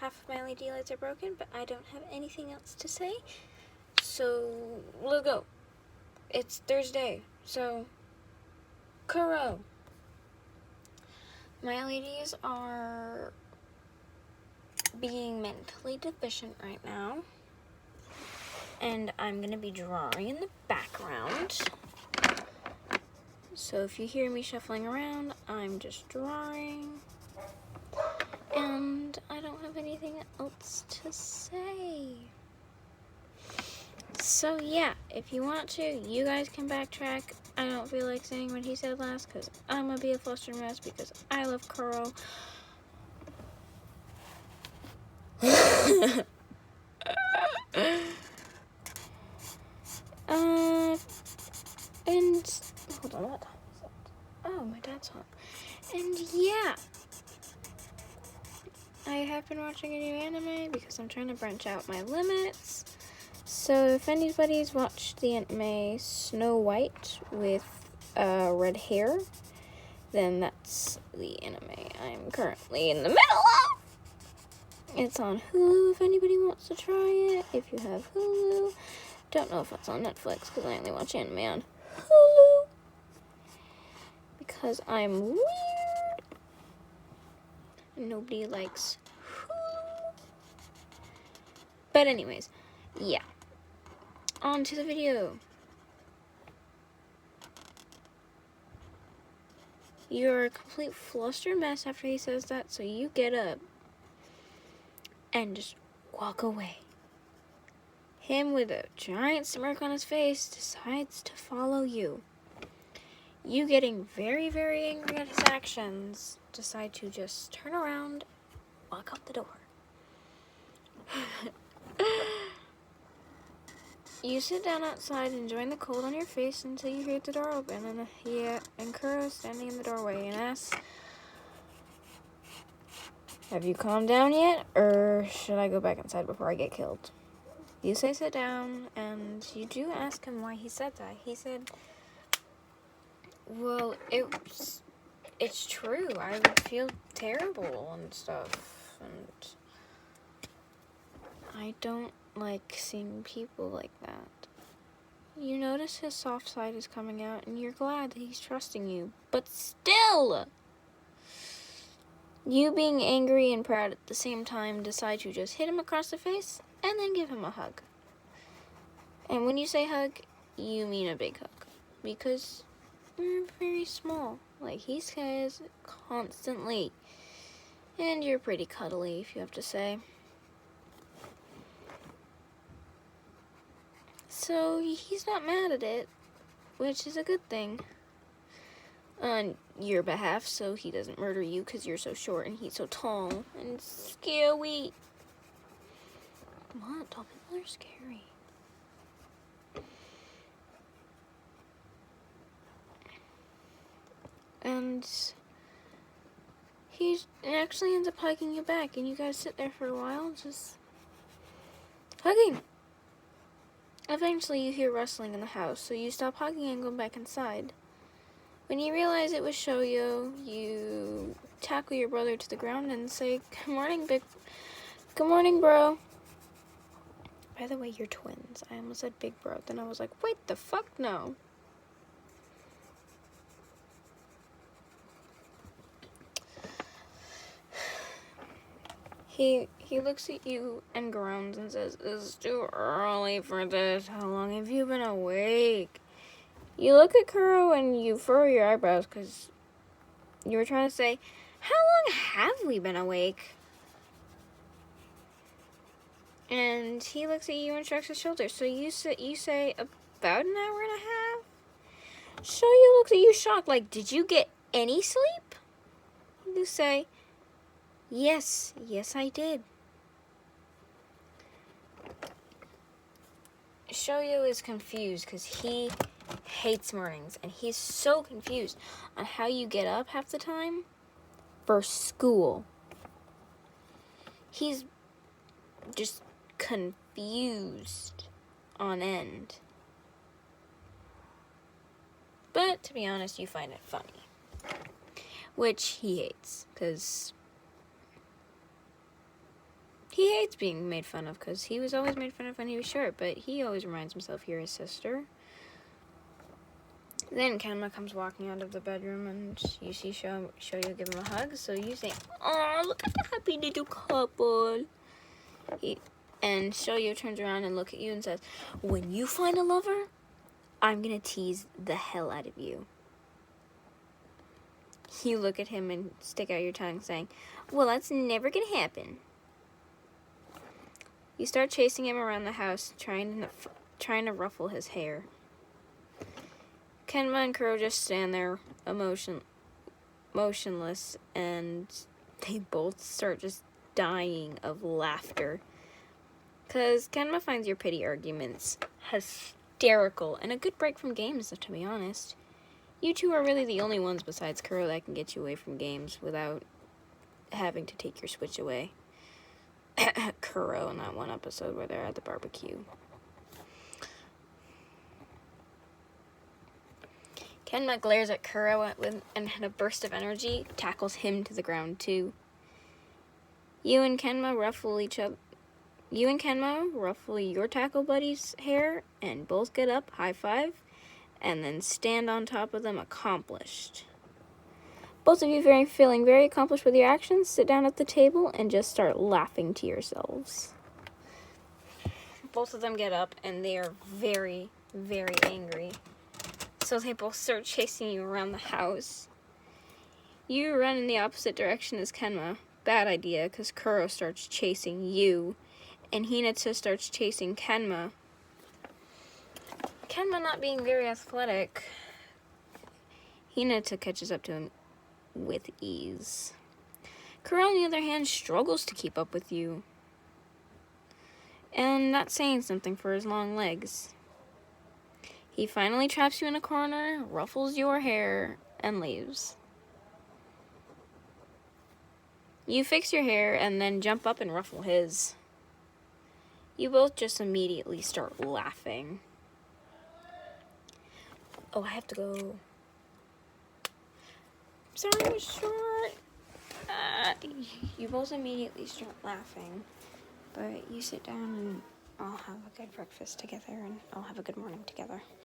half of my LED lights are broken, but I don't have anything else to say. So, let's go. It's Thursday, so Kuroo. My LEDs are being mentally deficient right now, and I'm gonna be drawing in the background. So if you hear me shuffling around, I'm just drawing, and I don't have anything else to say. So yeah, if you want to, you guys can backtrack. I don't feel like saying what he said last because I'm gonna be a flustered mess because I love Kuroo. And hold on, what time is it? Oh, my dad's home. And yeah, I have been watching a new anime because I'm trying to branch out my limits. So if anybody's watched the anime Snow White with red hair, then that's the anime I'm currently in the middle of. It's on Hulu if anybody wants to try it. If you have Hulu. Don't know if it's on Netflix because I only watch anime on Hulu. Because I'm weird. And nobody likes Hulu. But anyways, yeah. On to the video. You're a complete flustered mess after he says that, so you get up and just walk away. Him with a giant smirk on his face decides to follow you. You, getting very, very angry at his actions, decide to just turn around, walk out the door. You sit down outside, enjoying the cold on your face until you hear the door open, and Kuroo is standing in the doorway and asks, "Have you calmed down yet, or should I go back inside before I get killed?" You say sit down, and you do ask him why he said that. He said, well, it's true. I would feel terrible and stuff, and I don't like seeing people like that. You notice his soft side is coming out, and you're glad that he's trusting you, but still, you, being angry and proud at the same time, decide to just hit him across the face and then give him a hug. And when you say hug, you mean a big hug, because you're very small. Like he says constantly. And you're pretty cuddly, if you have to say. So he's not mad at it, which is a good thing on your behalf, so he doesn't murder you because you're so short and he's so tall and scary. What? Tall people are scary. And he actually ends up hugging you back, and you guys sit there for a while, just hugging. Eventually, you hear rustling in the house, so you stop hugging and go back inside. When you realize it was Shoyo, you tackle your brother to the ground and say, Good morning, bro. By the way, you're twins. I almost said big bro, then I was like, wait, the fuck, no. He looks at you and groans and says, It's too early for this. How long have you been awake? You look at Kuroo and you furrow your eyebrows because you were trying to say, How long have we been awake? And he looks at you and shrugs his shoulders. So you say, about an hour and a half? Shoyo looks at you shocked, like, did you get any sleep? You say, Yes, I did. Shoyo is confused because he hates mornings, and he's so confused on how you get up half the time for school. He's just confused on end. But to be honest, you find it funny, which he hates because He hates being made fun of because he was always made fun of when he was short, but he always reminds himself you're his sister. Then Kenma comes walking out of the bedroom and you see Shoyo give him a hug, so you say, "Oh, look at the happy little couple." And Shoyo turns around and looks at you and says, "When you find a lover, I'm gonna tease the hell out of you." You look at him and stick out your tongue saying, "Well, that's never gonna happen." You start chasing him around the house, trying to ruffle his hair. Kenma and Kuroo just stand there motionless, and they both start just dying of laughter. Because Kenma finds your pity arguments hysterical and a good break from games, to be honest. You two are really the only ones besides Kuroo that can get you away from games without having to take your Switch away. Kuroo in that one episode where they're at the barbecue. Kenma glares at Kuroo and in a burst of energy tackles him to the ground too. You and Kenma ruffle your tackle buddy's hair and both get up, high five, and then stand on top of them accomplished. Both of you feeling very accomplished with your actions, sit down at the table and just start laughing to yourselves. Both of them get up and they are very, very angry. So they both start chasing you around the house. You run in the opposite direction as Kenma. Bad idea, because Kuroo starts chasing you, and Hinata starts chasing Kenma. Kenma not being very athletic, Hinata catches up to him with ease. Kuroo, on the other hand, struggles to keep up with you. And not saying something for his long legs. He finally traps you in a corner, ruffles your hair, and leaves. You fix your hair and then jump up and ruffle his. You both just immediately start laughing. Oh, I have to go. Sorry, it was short. You both immediately start laughing. But you sit down and I'll have a good breakfast together and I'll have a good morning together.